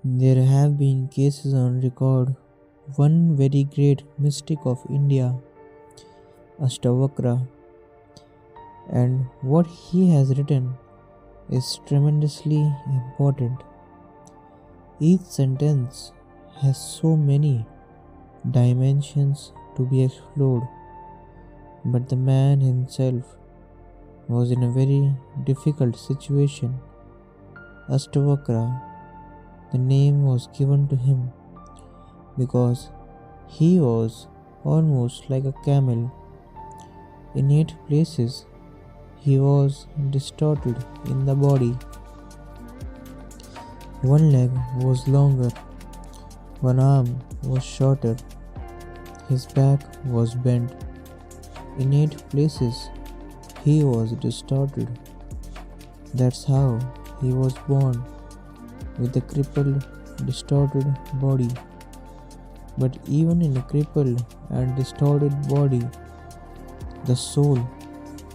There have been cases on record. One very great mystic of India, Ashtavakra, and what he has written is tremendously important. Each sentence has so many dimensions to be explored, but the man himself was in a very difficult situation. Ashtavakra, the name was given to him because he was almost like a camel. In 8 places, he was distorted in the body. One leg was longer, one arm was shorter, his back was bent. In 8 places, he was distorted. That's how he was born, with a crippled, distorted body. But even in a crippled and distorted body, the soul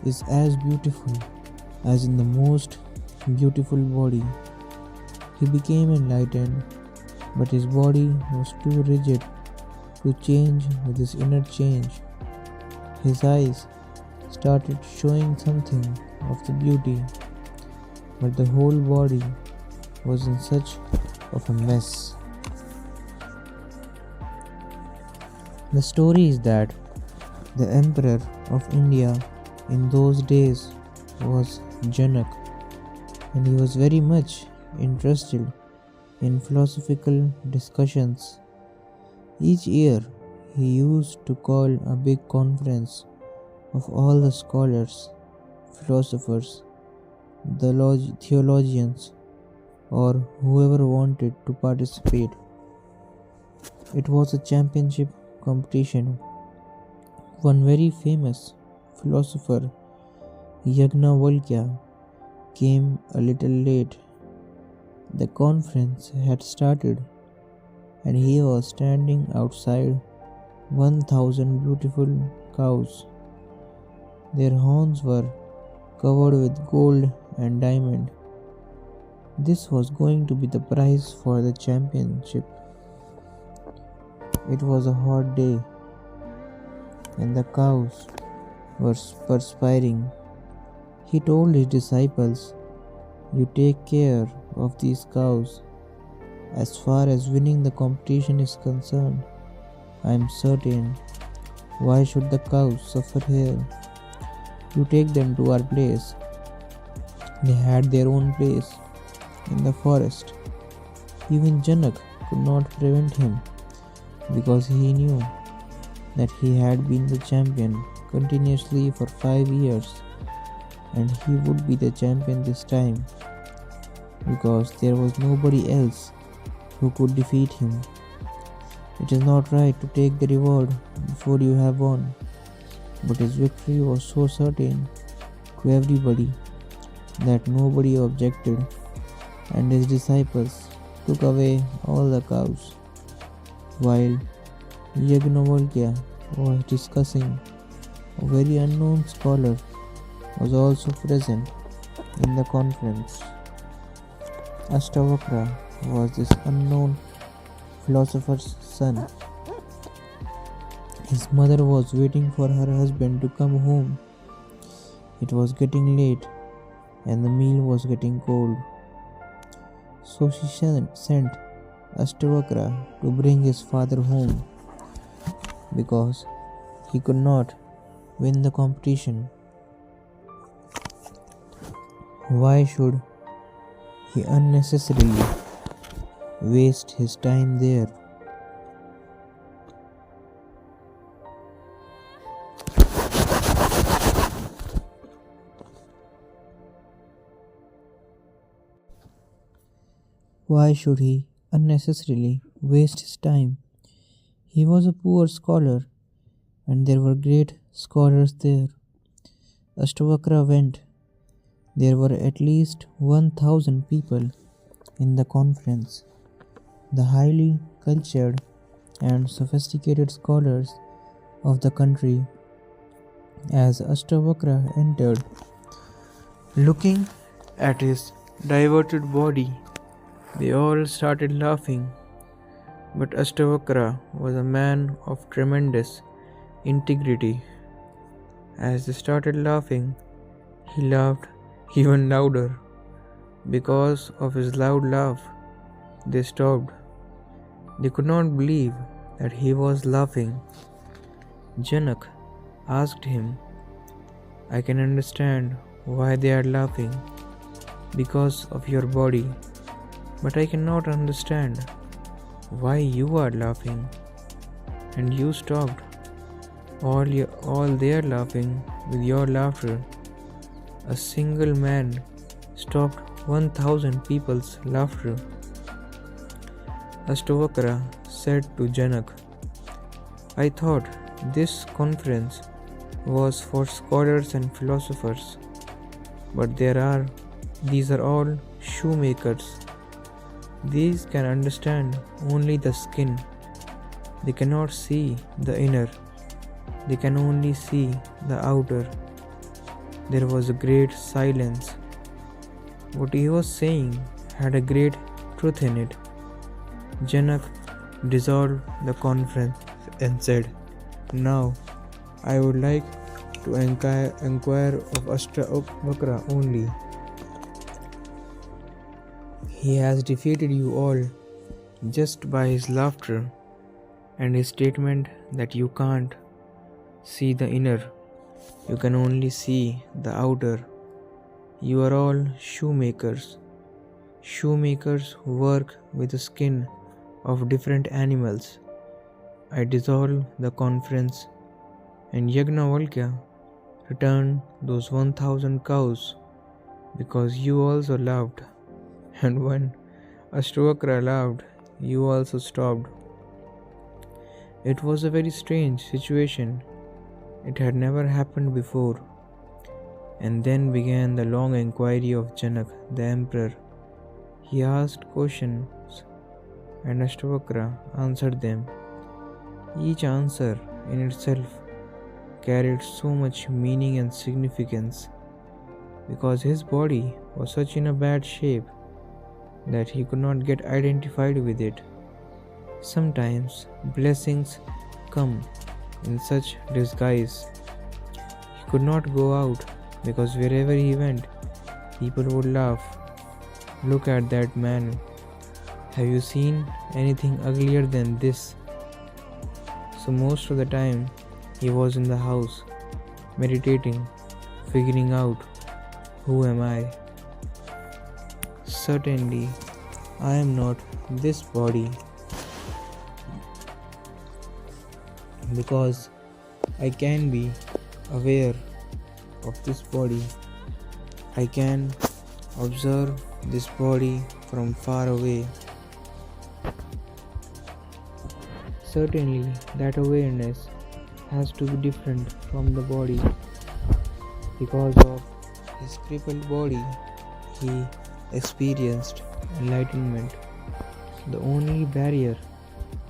is as beautiful as in the most beautiful body. He became enlightened, but his body was too rigid to change with his inner change. His eyes started showing something of the beauty, but the whole body was in such of a mess. The story is that the emperor of India in those days was Janak, and he was very much interested in philosophical discussions. Each year he used to call a big conference of all the scholars, philosophers, theologians, or whoever wanted to participate. It was a championship competition. One very famous philosopher, Yagnavalkya, came a little late. The conference had started, and he was standing outside 1,000 beautiful cows. Their horns were covered with gold and diamond. This was going to be the prize for the championship. It was a hot day, and the cows were perspiring. He told his disciples, "You take care of these cows. As far as winning the competition is concerned, I am certain. Why should the cows suffer here? You take them to our place." They had their own place in the forest. Even Janak could not prevent him because he knew that he had been the champion continuously for 5 years, and he would be the champion this time because there was nobody else who could defeat him. It is not right to take the reward before you have won, but his victory was so certain to everybody that nobody objected, and his disciples took away all the cows. While Yagnavalkya was discussing, a very unknown scholar was also present in the conference. Ashtavakra was this unknown philosopher's son. His mother was waiting for her husband to come home. It was getting late, and the meal was getting cold. So she sent Ashtavakra to bring his father home because he could not win the competition. Why should he unnecessarily waste his time there? Why should he unnecessarily waste his time? He was a poor scholar, and there were great scholars there. Ashtavakra went. There were at least 1,000 people in the conference. The highly cultured and sophisticated scholars of the country. As Ashtavakra entered, looking at his diverted body, They all started laughing, but Ashtavakra was a man of tremendous integrity. As they started laughing, he laughed even louder. Because of his loud laugh, they stopped. They could not believe that he was laughing. Janak asked him, I can understand why they are laughing because of your body, but I cannot understand why you are laughing. And you stopped all their laughing with your laughter. A single man stopped 1,000 people's laughter. Ashtavakra said to Janak, I thought this conference was for scholars and philosophers, but these are all shoemakers. These can understand only the skin. They cannot see the inner. They can only see the outer. There was a great silence. What he was saying had a great truth in it. Janak dissolved the conference and said, Now I would like to inquire of Ashtavakra only. He has defeated you all just by his laughter and his statement that you can't see the inner, you can only see the outer. You are all shoemakers. Shoemakers who work with the skin of different animals. I dissolved the conference and Yagnavalkya returned those 1,000 cows because you also laughed. And when Ashtavakra laughed, you also stopped. It was a very strange situation. It had never happened before. And then began the long inquiry of Janak, the emperor. He asked questions and Ashtavakra answered them. Each answer in itself carried so much meaning and significance because his body was such in a bad shape that he could not get identified with it. Sometimes blessings come in such disguise. He could not go out because wherever he went, people would laugh. Look at that man. Have you seen anything uglier than this? So most of the time, he was in the house, meditating, figuring out, who am I? Certainly, I am not this body because I can be aware of this body. I can observe this body from far away. Certainly, that awareness has to be different from the body. Because of his crippled body, he experienced enlightenment. The only barrier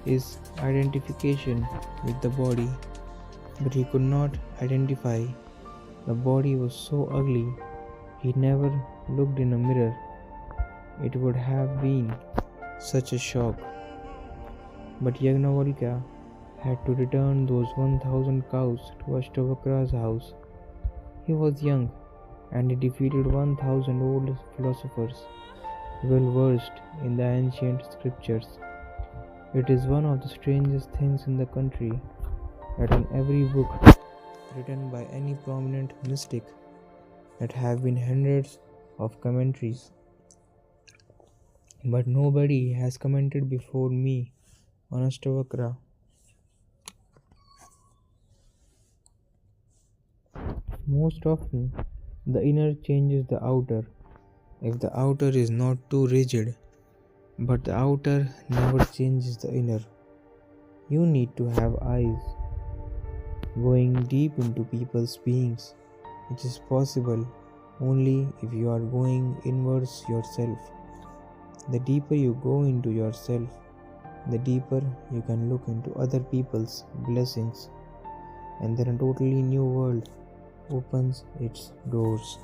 is identification with the body, but he could not identify. The body was so ugly, he never looked in a mirror. It would have been such a shock. But Yagnavalkya had to return those 1,000 cows to Ashtavakra's house. He was young and he defeated 1,000 old philosophers, well versed in the ancient scriptures. It is one of the strangest things in the country that in every book written by any prominent mystic that have been hundreds of commentaries, but nobody has commented before me on Ashtavakra. Most often, the inner changes the outer if the outer is not too rigid, but the outer never changes the inner. You need to have eyes going deep into people's beings, which is possible only if you are going inwards yourself. The deeper you go into yourself, the deeper you can look into other people's blessings, and then a totally new world opens its doors.